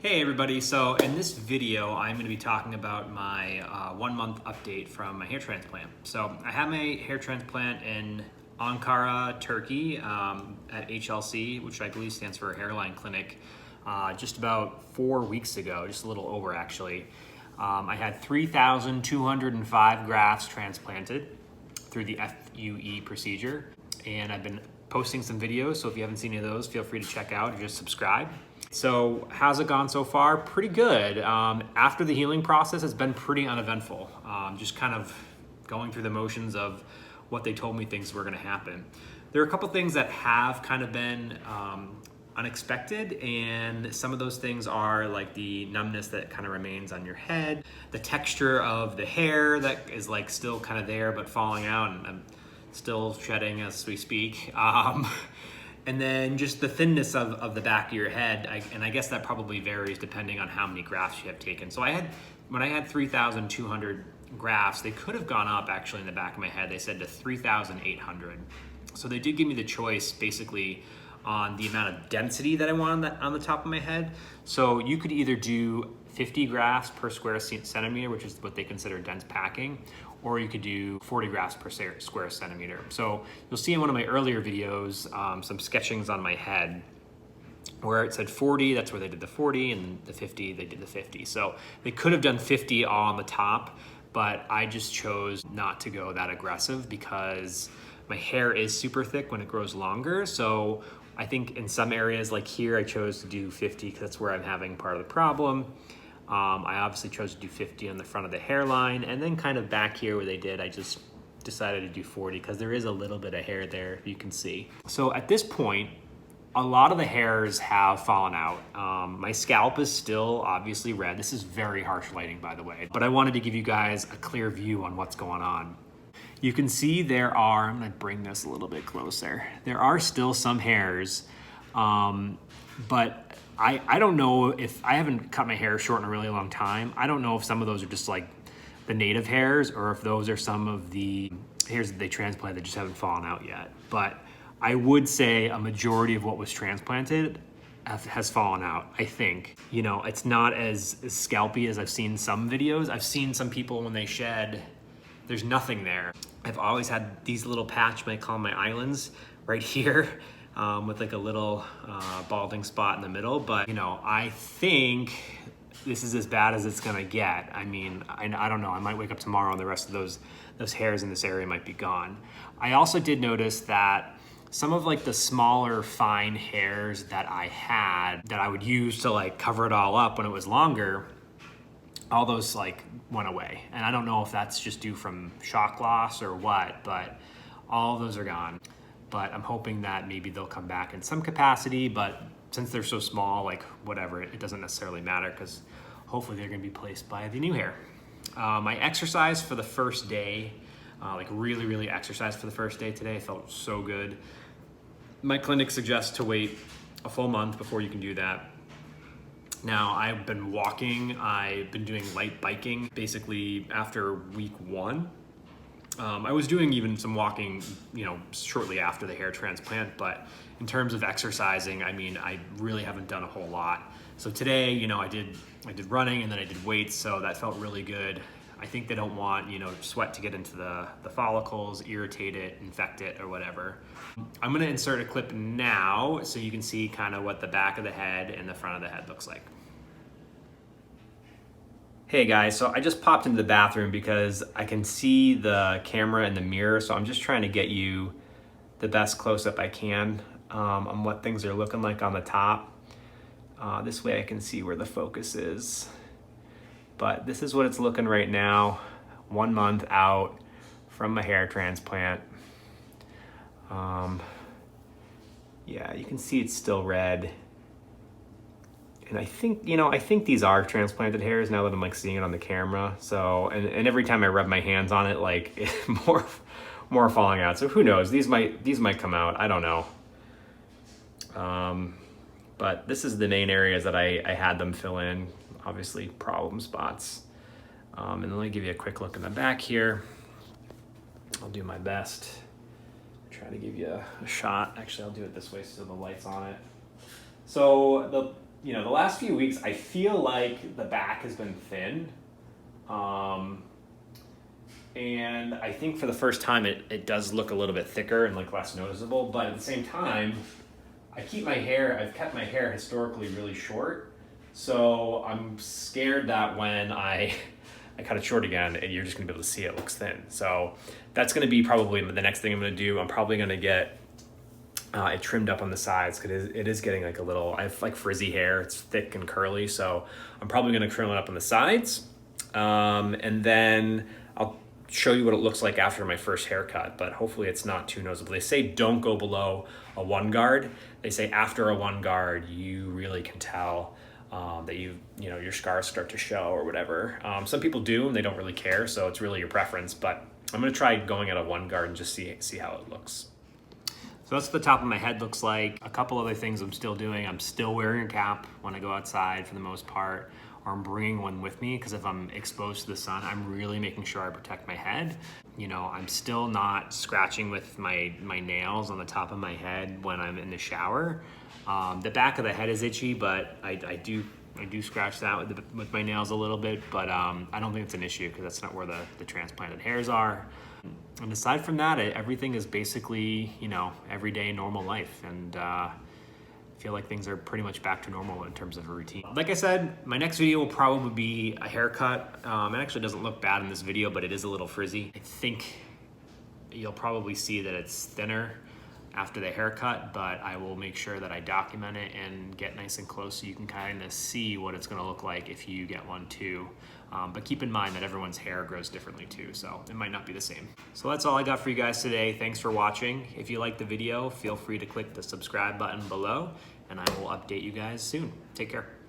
Hey everybody, so in this video I'm going to be talking about my 1 month update from my hair transplant. So I had my hair transplant in Ankara, Turkey at HLC, which I believe stands for Hairline Clinic, just about 4 weeks ago, just a little over actually. I had 3,205 grafts transplanted through the FUE procedure, and I've been posting some videos, so if you haven't seen any of those, feel free to check out or just subscribe. So how's it gone so far? Pretty good. After the healing process, it's been pretty uneventful. Just kind of going through the motions of what they told me things were gonna happen. There are a couple things that have kind of been unexpected, and some of those things are like the numbness that kind of remains on your head, the texture of the hair that is like still kind of there but falling out, and I'm still shedding as we speak. And then just the thinness of the back of your head, and I guess that probably varies depending on how many grafts you have taken. So when I had 3,200 grafts, they could have gone up actually in the back of my head. They said to 3,800. So they did give me the choice basically on the amount of density that I want on the top of my head. So you could either do 50 grafts per square centimeter, which is what they consider dense packing, or you could do 40 grafts per square centimeter. So you'll see in one of my earlier videos some sketchings on my head where it said 40, that's where they did the 40, and the 50, they did the 50. So they could have done 50 all on the top, but I just chose not to go that aggressive because my hair is super thick when it grows longer. So I think in some areas like here, I chose to do 50 because that's where I'm having part of the problem. I obviously chose to do 50 on the front of the hairline, and then kind of back here where they did, I just decided to do 40 because there is a little bit of hair there, you can see. So at this point, a lot of the hairs have fallen out. My scalp is still obviously red. This is very harsh lighting, by the way, but I wanted to give you guys a clear view on what's going on. You can see there are, I'm gonna bring this a little bit closer. There are still some hairs, but I don't know if, I haven't cut my hair short in a really long time. I don't know if some of those are just like the native hairs or if those are some of the hairs that they transplanted that just haven't fallen out yet. But I would say a majority of what was transplanted has fallen out, I think. You know, it's not as scalpy as I've seen some videos. I've seen some people when they shed, there's nothing there. I've always had these little patch, I call them my islands, right here. With like a little balding spot in the middle, but you know, I think this is as bad as it's gonna get. I mean, I don't know, I might wake up tomorrow and the rest of those hairs in this area might be gone. I also did notice that some of like the smaller fine hairs that I had that I would use to like cover it all up when it was longer, all those like went away. And I don't know if that's just due from shock loss or what, but all of those are gone. But I'm hoping that maybe they'll come back in some capacity, but since they're so small, like whatever, it doesn't necessarily matter because hopefully they're gonna be placed by the new hair. I exercised for the first day, like really exercised for the first day today. I felt so good. My clinic suggests to wait a full month before you can do that. Now I've been walking, I've been doing light biking basically after week 1. I was doing even some walking, you know, shortly after the hair transplant, but in terms of exercising, I mean, I really haven't done a whole lot. So today, you know, I did running and then I did weights, so that felt really good. I think they don't want, you know, sweat to get into the follicles, irritate it, infect it, or whatever. I'm gonna insert a clip now so you can see kind of what the back of the head and the front of the head looks like. Hey guys, so I just popped into the bathroom because I can see the camera in the mirror, so I'm just trying to get you the best close-up I can on what things are looking like on the top. This way I can see where the focus is. But this is what it's looking right now, 1 month out from my hair transplant. Yeah, you can see it's still red. And I think, you know, I think these are transplanted hairs now that I'm like seeing it on the camera. So, and every time I rub my hands on it, like more falling out. So who knows? These might come out. I don't know. But this is the main areas that I had them fill in. Obviously, problem spots. And then let me give you a quick look in the back here. I'll do my best. Try to give you a shot. Actually, I'll do it this way so the light's on it. So you know, the last few weeks, I feel like the back has been thin. And I think for the first time, it does look a little bit thicker and like less noticeable, but at the same time, I've kept my hair historically really short. So I'm scared that when I cut it short again, and you're just gonna be able to see it looks thin. So that's gonna be probably the next thing I'm gonna do. I'm probably gonna get it trimmed up on the sides because it is getting like a little, I have like frizzy hair, it's thick and curly. So I'm probably gonna trim it up on the sides. And then I'll show you what it looks like after my first haircut, but hopefully it's not too noticeable. They say don't go below a 1 guard. They say after a 1 guard, you really can tell that you know, your scars start to show or whatever. Some people do and they don't really care, so it's really your preference, but I'm gonna try going at a 1 guard and just see how it looks. So that's what the top of my head looks like. A couple other things I'm still doing. I'm still wearing a cap when I go outside for the most part, or I'm bringing one with me because if I'm exposed to the sun, I'm really making sure I protect my head. You know, I'm still not scratching with my nails on the top of my head when I'm in the shower. The back of the head is itchy, but I do scratch that with my nails a little bit, but I don't think it's an issue because that's not where the transplanted hairs are. And aside from that, everything is basically, you know, everyday normal life, and I feel like things are pretty much back to normal in terms of a routine. Like I said, my next video will probably be a haircut. It actually doesn't look bad in this video, but it is a little frizzy. I think you'll probably see that it's thinner after the haircut, but I will make sure that I document it and get nice and close so you can kind of see what it's gonna look like if you get one too. But keep in mind that everyone's hair grows differently too, so it might not be the same. So that's all I got for you guys today. Thanks for watching. If you liked the video, feel free to click the subscribe button below, and I will update you guys soon. Take care.